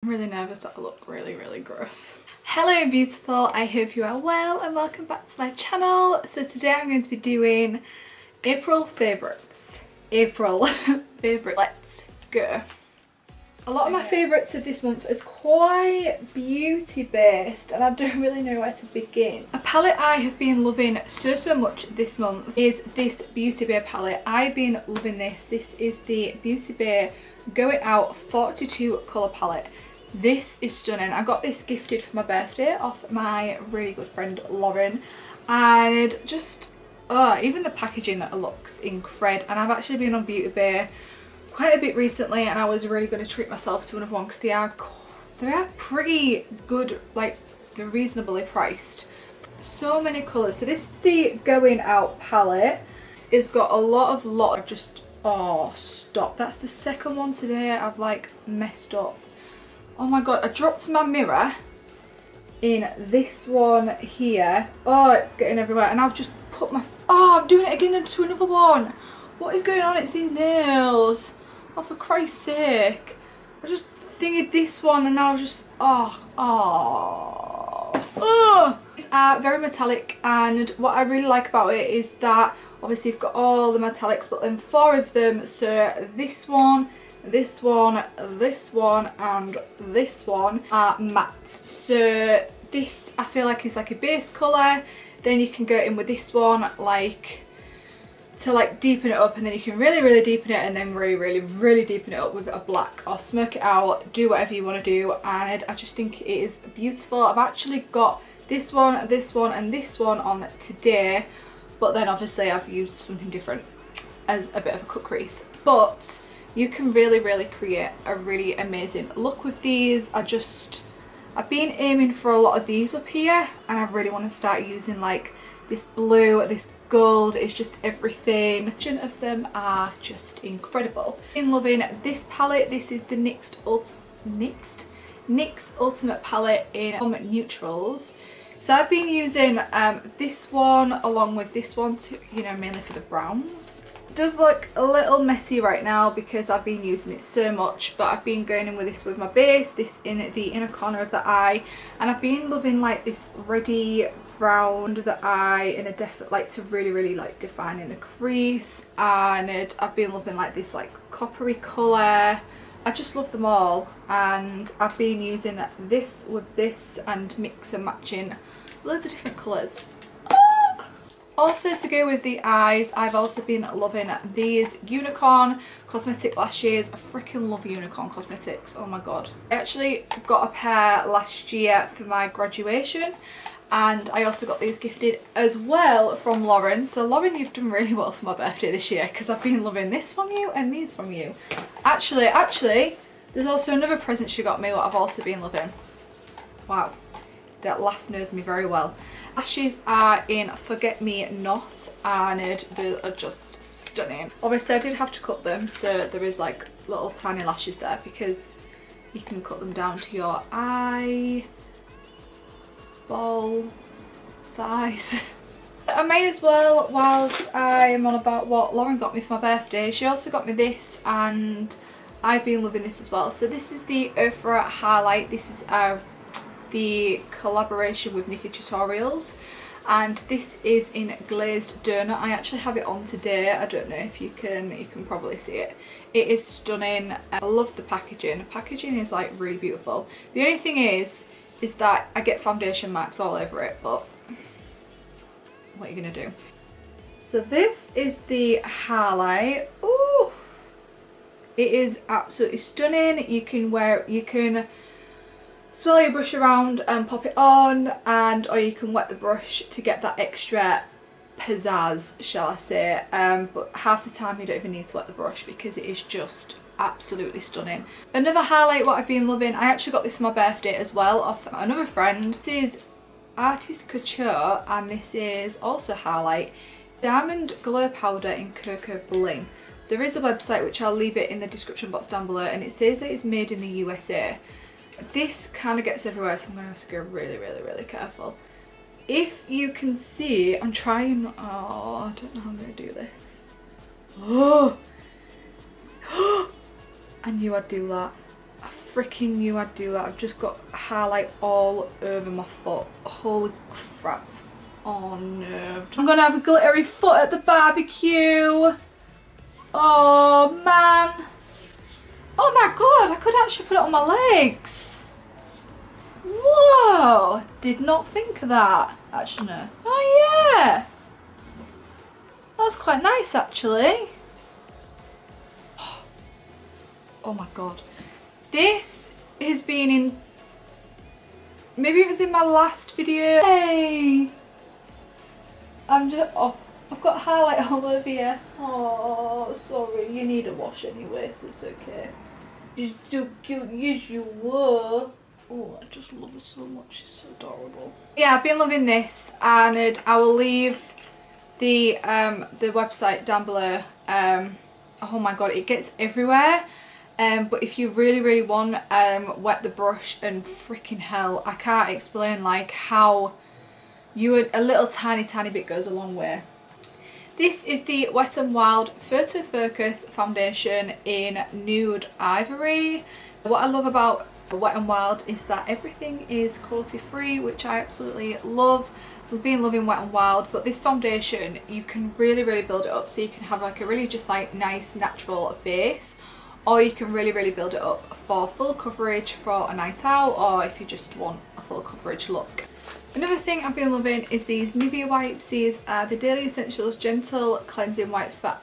I'm really nervous that I look really, really gross. Hello beautiful, I hope you are well and welcome back to my channel. So today I'm going to be doing April favourites. April favourite. Let's go. A lot of my favourites of this month is quite beauty based and I don't really know where to begin. A palette I have been loving so much this month is this Beauty Bay palette. I've been loving this. This is the Beauty Bay Going Out 42 colour palette. This is stunning. I got this gifted for my birthday off my really good friend Lauren, and just even the packaging looks incredible. And I've actually been on Beauty Bay quite a bit recently and I was really going to treat myself to another one because they are pretty good, like they're reasonably priced. So many colours. So this is the Going Out palette. It's got a lot of just, oh stop, that's the second one today I've like messed up. Oh my god, I dropped my mirror in this one here. Oh, it's getting everywhere and I've just put my, oh I'm doing it again into another one. What is going on? It's these nails. Oh, for Christ's sake. I just thingied this one and now just, These are very metallic, and what I really like about it is that obviously you've got all the metallics, but then 4 of them. So this one, this one, this one and this one are mattes. So this I feel like is like a base colour. Then you can go in with this one like to like deepen it up, and then you can really deepen it, and then really deepen it up with a black or smoke it out, do whatever you want to do. And I just think it is beautiful. I've actually got this one, this one and this one on today, but then obviously I've used something different as a bit of a cut crease. But you can really create a really amazing look with these. I've been aiming for a lot of these up here, and I really want to start using like this blue, this gold, is just everything. Each of them are just incredible. I'm loving this palette. This is the NYX Ultimate Palette in Neutrals. So I've been using this one along with this one to, you know, mainly for the browns. It does look a little messy right now because I've been using it so much, but I've been going in with this with my base, this in the inner corner of the eye, and I've been loving like this reddy brown under the eye in a like to really like define in the crease. And I've been loving like this like coppery colour. I just love them all, and I've been using this with this and mix and matching loads of different colours. Also to go with the eyes, I've also been loving these Unicorn Cosmetic lashes. I freaking love Unicorn Cosmetics, oh my god. I actually got a pair last year for my graduation, and I also got these gifted as well from Lauren. So Lauren, you've done really well for my birthday this year because I've been loving this from you and these from you. Actually, there's also another present she got me what I've also been loving. Wow, that last knows me very well. Lashes are in Forget Me Not, and they are just stunning. Obviously I did have to cut them, so there is like little tiny lashes there because you can cut them down to your eye ball size. I may as well, whilst I am on about what Lauren got me for my birthday, she also got me this and I've been loving this as well. So this is the Ofra highlight. This is the collaboration with NikiTutorials, and this is in Glazed Donut. I actually have it on today. I don't know if you can probably see it. It is stunning. I love the packaging. The packaging is like really beautiful. The only thing is that I get foundation marks all over it, but what are you gonna do? So this is the highlight. Ooh, it is absolutely stunning. You can swirl your brush around and pop it on, or you can wet the brush to get that extra pizzazz, shall I say, but half the time you don't even need to wet the brush because it is just absolutely stunning. Another highlight what I've been loving, I actually got this for my birthday as well off another friend. This is Artist Kutcher, and this is also highlight Diamond Glow Powder in Cocoa Bling. There is a website which I'll leave it in the description box down below, and it says that it's made in the USA. This kind of gets everywhere, so I'm going to have to go really careful. If you can see, I'm trying, oh, I don't know how I'm going to do this. Oh! I knew I'd do that. I freaking knew I'd do that. I've just got highlight all over my foot. Holy crap. Oh no. I'm gonna have a glittery foot at the barbecue. Oh man. Oh my god, I could actually put it on my legs. Whoa. Did not think of that. Actually no. Oh yeah. That's quite nice actually. Oh my god. This has been in, maybe it was in my last video. Hey! I'm just, oh, I've got highlight all over here. Oh, sorry, you need a wash anyway, so it's okay. You're so cute, yes you were. Oh, I just love it so much, it's so adorable. Yeah, I've been loving this, and I will leave the website down below. Oh my god, it gets everywhere. But if you really want, wet the brush, and freaking hell, I can't explain like how you would, a little tiny bit goes a long way. This is the Wet n Wild Photo Focus foundation in Nude Ivory. What I love about Wet n Wild is that everything is cruelty free, which I absolutely love. I've been loving Wet n Wild, but this foundation, you can really build it up, so you can have like a really just like nice natural base, or you can really build it up for full coverage for a night out, or if you just want a full coverage look. Another thing I've been loving is these Newbie Wipes. These are the Daily Essentials Gentle Cleansing Wipes for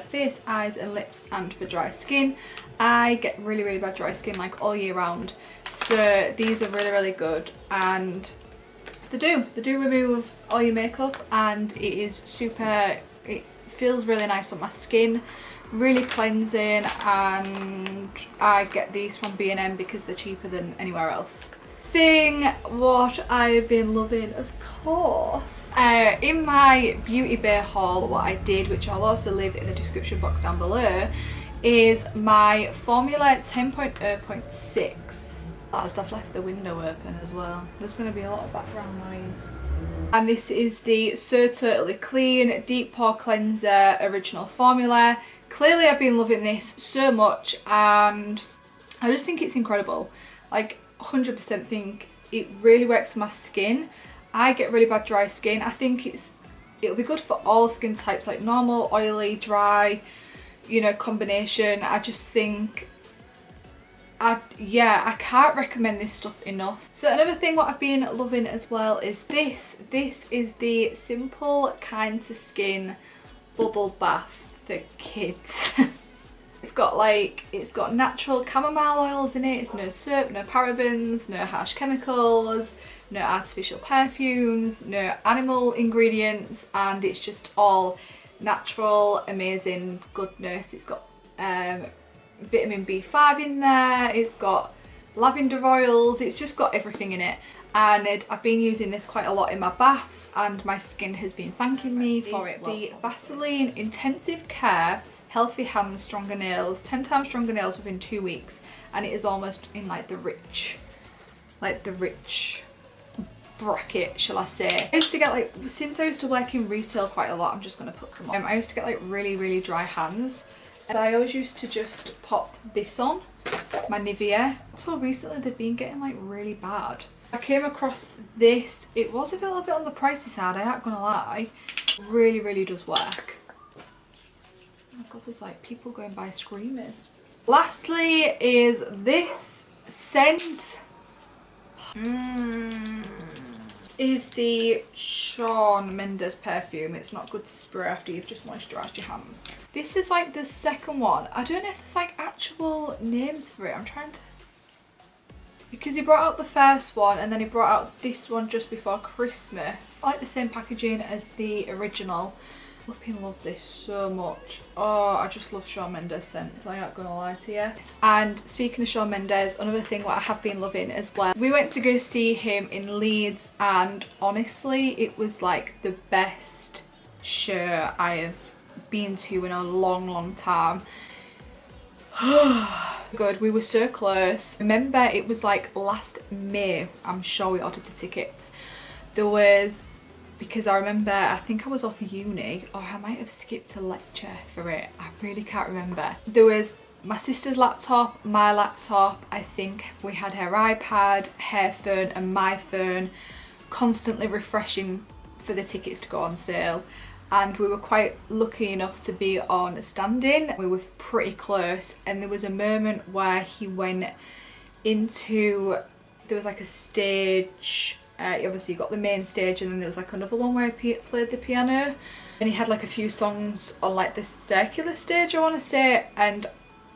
face, eyes and lips, and for dry skin. I get really bad dry skin like all year round, so these are really good, and they do remove all your makeup, and it is super, it feels really nice on my skin. Really cleansing, and I get these from B&M because they're cheaper than anywhere else. What I've been loving, of course, in my Beauty Bay haul, what I did, which I'll also leave in the description box down below, is my Formula 10.0.6. I've left the window open as well. There's going to be a lot of background noise. And this is the So Totally Clean Deep Pore Cleanser Original Formula. Clearly I've been loving this so much, and I just think it's incredible. Like 100% think it really works for my skin. I get really bad dry skin. I think it'll be good for all skin types, like normal, oily, dry, you know, combination. I just think I can't recommend this stuff enough. So another thing what I've been loving as well is this. This is the Simple Kind to Skin Bubble Bath for kids. It's got natural chamomile oils in it. It's no soap, no parabens, no harsh chemicals, no artificial perfumes, no animal ingredients, and it's just all natural, amazing goodness. It's got vitamin B5 in there, it's got lavender oils, it's just got everything in it, and I've been using this quite a lot in my baths, and my skin has been thanking me for it. The Vaseline Intensive Care Healthy Hands Stronger Nails, 10 times stronger nails within 2 weeks, and it is almost in like the rich bracket, shall I say. I used to get like, since I used to work in retail quite a lot, I'm just going to put some on. I used to get like really dry hands, and I always used to just pop this on, my Nivea. Until recently they've been getting like really bad. I came across this, it was a little bit on the pricey side, I ain't gonna lie. Really does work. Oh my god, there's like people going by screaming. Lastly is this scent. Is the Shawn Mendes perfume. It's not good to spray after you've just moisturised your hands. This is like the second one. I don't know if there's like actual names for it. I'm trying to, because he brought out the first one and then he brought out this one just before Christmas. I like the same packaging as the original. I flipping love this so much. Oh, I just love Shawn Mendes scents, I ain't gonna lie to you. And speaking of Shawn Mendes, another thing what I have been loving as well, we went to go see him in Leeds, and honestly it was like the best show I have been to in a long time. Good, we were so close. Remember, it was like last May, I'm sure we ordered the tickets. There was, because I remember, I think I was off uni, or I might have skipped a lecture for it, I really can't remember. There was my sister's laptop, my laptop, I think we had her iPad, her phone and my phone constantly refreshing for the tickets to go on sale. And we were quite lucky enough to be on standing. We were pretty close, and there was a moment where he went into, there was like a stage, obviously you got the main stage, and then there was like another one where he played the piano, and he had like a few songs on like this circular stage, I want to say, and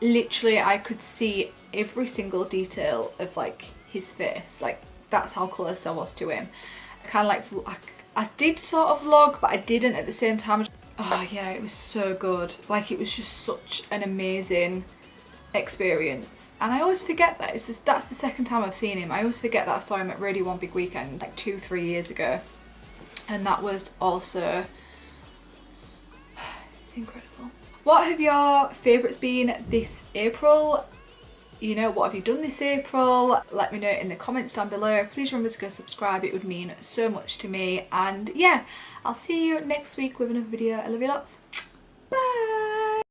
literally I could see every single detail of like his face. Like, that's how close I was to him. I kind of like, I did sort of vlog, but I didn't at the same time. Oh yeah, it was so good. Like, it was just such an amazing experience. And I always forget that. That's the second time I've seen him. I always forget that I saw him at Radio 1 Big Weekend like 2-3 years ago. And that was also, it's incredible. What have your favourites been this April? You know, what have you done this April? Let me know in the comments down below. Please remember to go subscribe, it would mean so much to me. And yeah, I'll see you next week with another video. I love you lots.